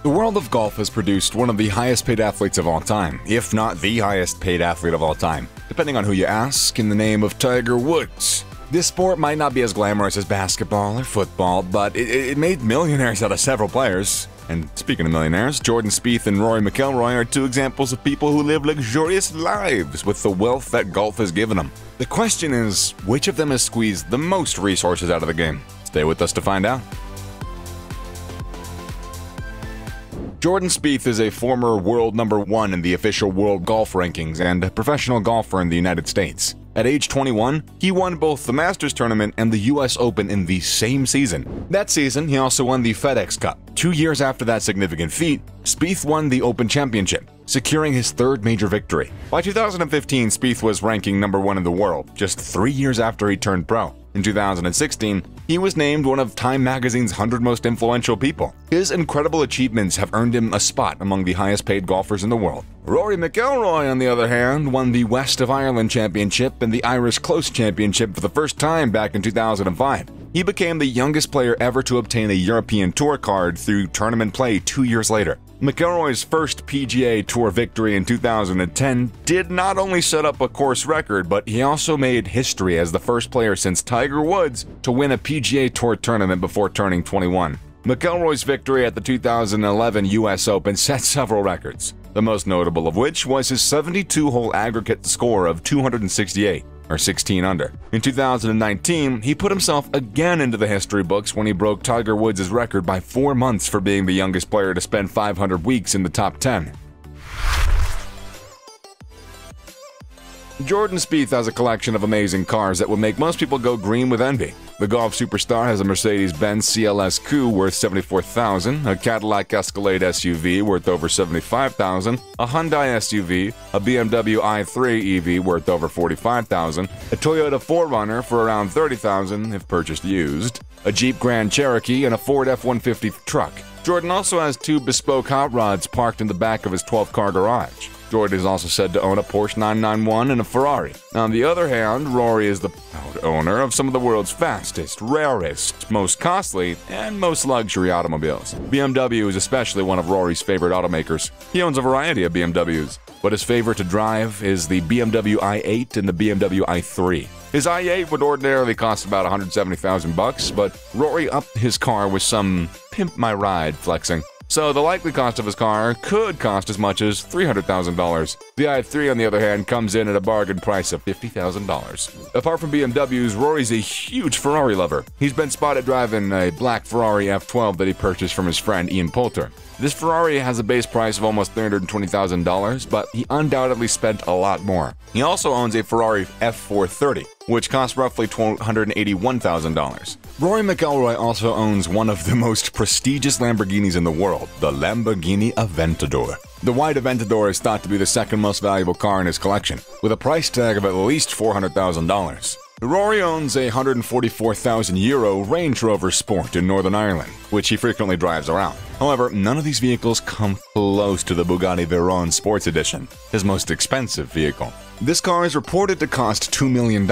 The world of golf has produced one of the highest paid athletes of all time, if not the highest paid athlete of all time, depending on who you ask, in the name of Tiger Woods. This sport might not be as glamorous as basketball or football, but it made millionaires out of several players. And speaking of millionaires, Jordan Spieth and Rory McIlroy are two examples of people who live luxurious lives with the wealth that golf has given them. The question is, which of them has squeezed the most resources out of the game? Stay with us to find out. Jordan Spieth is a former world number 1 in the official world golf rankings and a professional golfer in the United States. At age 21, he won both the Masters Tournament and the US Open in the same season. That season, he also won the FedEx Cup. 2 years after that significant feat, Spieth won the Open Championship, securing his third major victory. By 2015, Spieth was ranking number 1 in the world, just 3 years after he turned pro. In 2016, he was named one of Time magazine's 100 most influential people. His incredible achievements have earned him a spot among the highest paid golfers in the world. Rory McIlroy, on the other hand, won the West of Ireland Championship and the Irish Close Championship for the first time back in 2005. He became the youngest player ever to obtain a European Tour card through tournament play 2 years later. McIlroy's first PGA Tour victory in 2010 did not only set up a course record, but he also made history as the first player since Tiger Woods to win a PGA Tour tournament before turning 21. McIlroy's victory at the 2011 US Open set several records, the most notable of which was his 72-hole aggregate score of 268. Or 16 under. In 2019, he put himself again into the history books when he broke Tiger Woods' record by 4 months for being the youngest player to spend 500 weeks in the top 10. Jordan Spieth has a collection of amazing cars that will make most people go green with envy. The golf superstar has a Mercedes-Benz CLS Coupe worth $74,000, a Cadillac Escalade SUV worth over $75,000, a Hyundai SUV, a BMW i3 EV worth over $45,000, a Toyota 4Runner for around $30,000 if purchased used, a Jeep Grand Cherokee, and a Ford F-150 truck. Jordan also has 2 bespoke hot rods parked in the back of his 12-car garage. Jordan is also said to own a Porsche 991 and a Ferrari. On the other hand, Rory is the proud owner of some of the world's fastest, rarest, most costly, and most luxury automobiles. BMW is especially one of Rory's favorite automakers. He owns a variety of BMWs, but his favorite to drive is the BMW i8 and the BMW i3. His i8 would ordinarily cost about $170,000, but Rory upped his car with some pimp my ride flexing. So the likely cost of his car could cost as much as $300,000. The i3, on the other hand, comes in at a bargain price of $50,000. Apart from BMWs, Rory's a huge Ferrari lover. He's been spotted driving a black Ferrari F12 that he purchased from his friend Ian Poulter. This Ferrari has a base price of almost $320,000, but he undoubtedly spent a lot more. He also owns a Ferrari F430, which costs roughly $281,000. Rory McIlroy also owns one of the most prestigious Lamborghinis in the world, the Lamborghini Aventador. The white Aventador is thought to be the second most valuable car in his collection, with a price tag of at least $400,000. Rory owns a €144,000 Range Rover Sport in Northern Ireland, which he frequently drives around. However, none of these vehicles come close to the Bugatti Veyron Sports Edition, his most expensive vehicle. This car is reported to cost $2 million,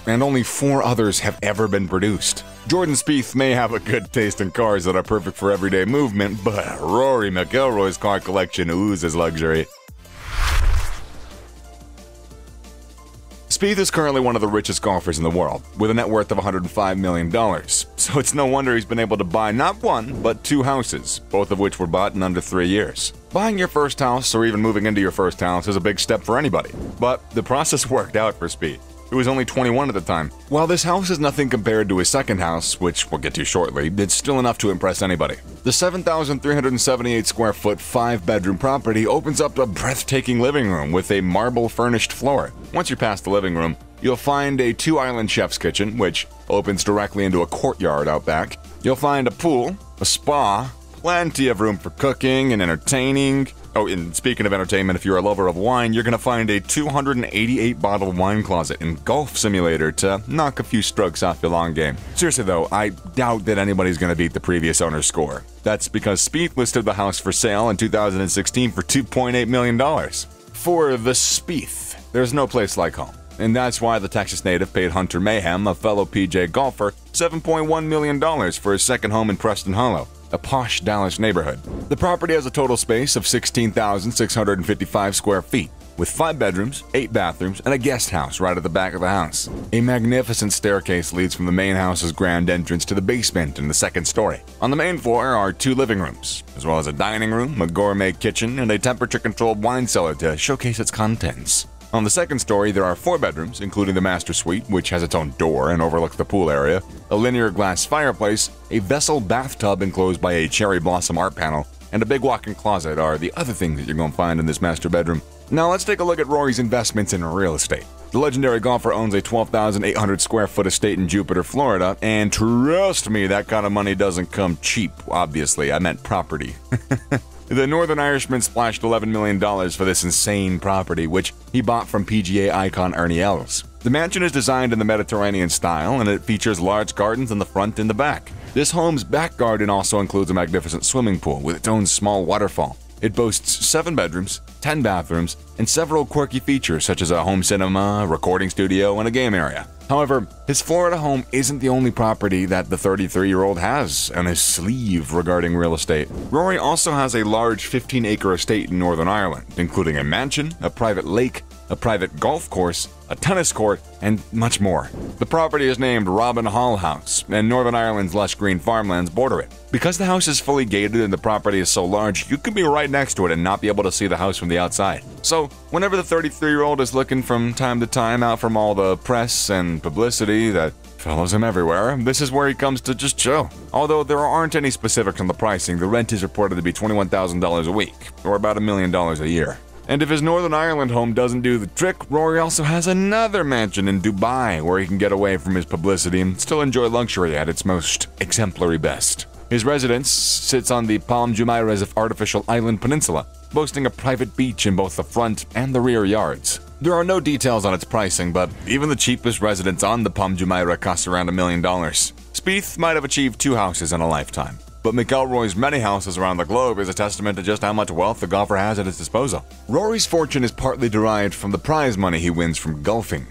and only 4 others have ever been produced. Jordan Spieth may have a good taste in cars that are perfect for everyday movement, but Rory McIlroy's car collection oozes luxury. Spieth is currently one of the richest golfers in the world, with a net worth of $105 million, so it's no wonder he's been able to buy not 1, but 2 houses, both of which were bought in under 3 years. Buying your first house, or even moving into your first house, is a big step for anybody, but the process worked out for Spieth. He was only 21 at the time. While this house is nothing compared to his second house, which we'll get to shortly, it's still enough to impress anybody. The 7,378 square foot 5-bedroom property opens up a breathtaking living room with a marble furnished floor. Once you're past the living room, you'll find a 2-island chef's kitchen, which opens directly into a courtyard out back. You'll find a pool, a spa, plenty of room for cooking and entertaining. Oh, and speaking of entertainment, if you're a lover of wine, you're going to find a 288-bottle wine closet and golf simulator to knock a few strokes off your long game. Seriously though, I doubt that anybody's going to beat the previous owner's score. That's because Spieth listed the house for sale in 2016 for $2.8 million. For the Spieth, there's no place like home. And that's why the Texas native paid Hunter Mayhem, a fellow PJ golfer, $7.1 million for his second home in Preston Hollow. a posh Dallas neighborhood. The property has a total space of 16,655 square feet, with 5 bedrooms, 8 bathrooms, and a guest house right at the back of the house. A magnificent staircase leads from the main house's grand entrance to the basement in the second story. On the main floor are 2 living rooms, as well as a dining room, a gourmet kitchen, and a temperature-controlled wine cellar to showcase its contents. On the second story, there are 4 bedrooms, including the master suite, which has its own door and overlooks the pool area, a linear glass fireplace, a vessel bathtub enclosed by a cherry blossom art panel, and a big walk-in closet are the other things that you're going to find in this master bedroom. Now let's take a look at Rory's investments in real estate. The legendary golfer owns a 12,800 square foot estate in Jupiter, Florida, and trust me, that kind of money doesn't come cheap, obviously. I meant property. The Northern Irishman splashed $11 million for this insane property, which he bought from PGA icon Ernie Els. The mansion is designed in the Mediterranean style, and it features large gardens in the front and the back. This home's back garden also includes a magnificent swimming pool with its own small waterfall. It boasts 7 bedrooms, 10 bathrooms, and several quirky features such as a home cinema, recording studio, and a game area. However, his Florida home isn't the only property that the 33-year-old has on his sleeve regarding real estate. Rory also has a large 15-acre estate in Northern Ireland, including a mansion, a private lake, a private golf course, a tennis court, and much more. The property is named Robin Hall House, and Northern Ireland's lush green farmlands border it. Because the house is fully gated and the property is so large, you could be right next to it and not be able to see the house from the outside. So, whenever the 33-year-old is looking from time to time out from all the press and publicity that follows him everywhere, this is where he comes to just chill. Although there aren't any specifics on the pricing, the rent is reported to be $21,000 a week, or about $1 million a year. And if his Northern Ireland home doesn't do the trick, Rory also has another mansion in Dubai where he can get away from his publicity and still enjoy luxury at its most exemplary best. His residence sits on the Palm Jumeirah's artificial island peninsula, boasting a private beach in both the front and the rear yards. There are no details on its pricing, but even the cheapest residence on the Palm Jumeirah costs around $1 million. Spieth might have achieved 2 houses in a lifetime, but McIlroy's many houses around the globe is a testament to just how much wealth the golfer has at his disposal. Rory's fortune is partly derived from the prize money he wins from golfing.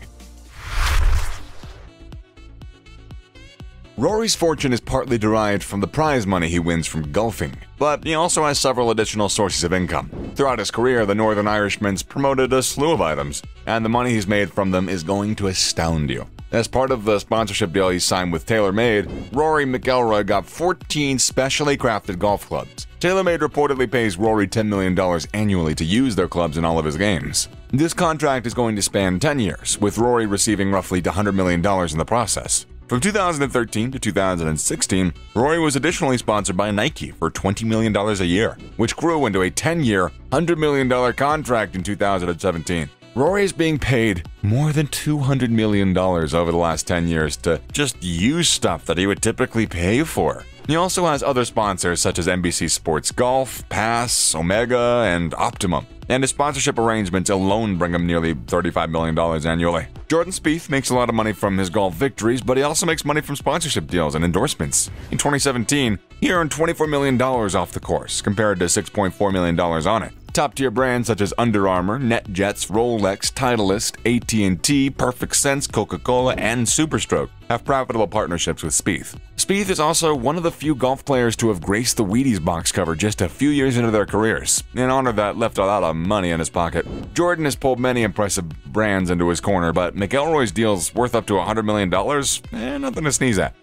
Rory's fortune is partly derived from the prize money he wins from golfing, but he also has several additional sources of income. Throughout his career, the Northern Irishman's promoted a slew of items, and the money he's made from them is going to astound you. As part of the sponsorship deal he signed with TaylorMade, Rory McIlroy got 14 specially crafted golf clubs. TaylorMade reportedly pays Rory $10 million annually to use their clubs in all of his games. This contract is going to span 10 years, with Rory receiving roughly $100 million in the process. From 2013 to 2016, Rory was additionally sponsored by Nike for $20 million a year, which grew into a 10-year, $100 million contract in 2017. Rory is being paid more than $200 million over the last 10 years to just use stuff that he would typically pay for. He also has other sponsors such as NBC Sports Golf, Pass, Omega, and Optimum, and his sponsorship arrangements alone bring him nearly $35 million annually. Jordan Spieth makes a lot of money from his golf victories, but he also makes money from sponsorship deals and endorsements. In 2017, he earned $24 million off the course, compared to $6.4 million on it. Top-tier brands such as Under Armour, NetJets, Rolex, Titleist, AT&T, Perfect Sense, Coca-Cola, and Superstroke have profitable partnerships with Spieth. Spieth is also one of the few golf players to have graced the Wheaties box cover just a few years into their careers, an honor that left a lot of money in his pocket. Jordan has pulled many impressive brands into his corner, but McIlroy's deal's worth up to $100 million, nothing to sneeze at.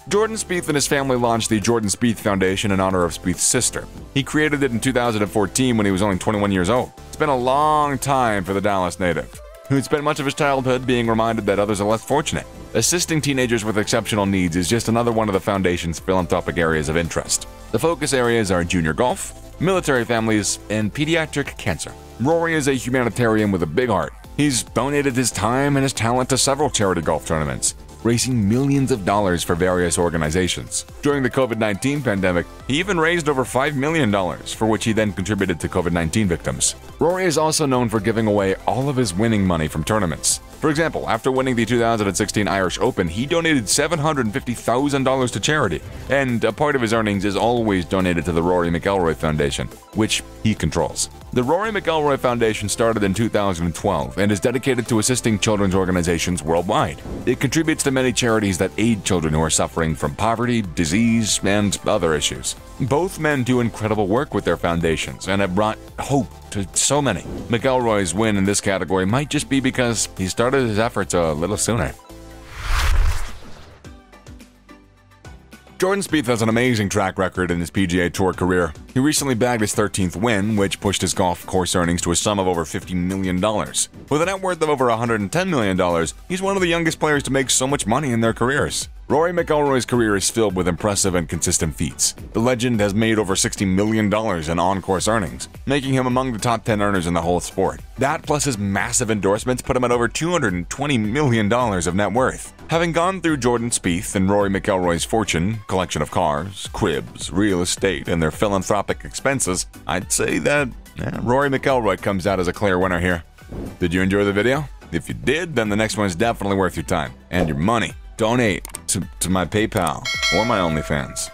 Jordan Spieth and his family launched the Jordan Spieth Foundation in honor of Spieth's sister. He created it in 2014 when he was only 21 years old. It's been a long time for the Dallas native, who'd spent much of his childhood being reminded that others are less fortunate. Assisting teenagers with exceptional needs is just another one of the foundation's philanthropic areas of interest. The focus areas are junior golf, military families, and pediatric cancer. Rory is a humanitarian with a big heart. He's donated his time and his talent to several charity golf tournaments, raising millions of dollars for various organizations. During the COVID-19 pandemic, he even raised over $5 million, for which he then contributed to COVID-19 victims. Rory is also known for giving away all of his winning money from tournaments. For example, after winning the 2016 Irish Open, he donated $750,000 to charity, and a part of his earnings is always donated to the Rory McIlroy Foundation, which he controls. The Rory McIlroy Foundation started in 2012 and is dedicated to assisting children's organizations worldwide. It contributes to many charities that aid children who are suffering from poverty, disease, and other issues. Both men do incredible work with their foundations and have brought hope to so many. McIlroy's win in this category might just be because he started his efforts a little sooner. Jordan Spieth has an amazing track record in his PGA Tour career. He recently bagged his 13th win, which pushed his golf course earnings to a sum of over $50 million. With a net worth of over $110 million, he's one of the youngest players to make so much money in their careers. Rory McIlroy's career is filled with impressive and consistent feats. The legend has made over $60 million in on-course earnings, making him among the top 10 earners in the whole sport. That plus his massive endorsements put him at over $220 million of net worth. Having gone through Jordan Spieth and Rory McIlroy's fortune, collection of cars, cribs, real estate, and their philanthropic expenses, I'd say that Rory McIlroy comes out as a clear winner here. Did you enjoy the video? If you did, then the next one is definitely worth your time and your money. Donate to my PayPal or my OnlyFans.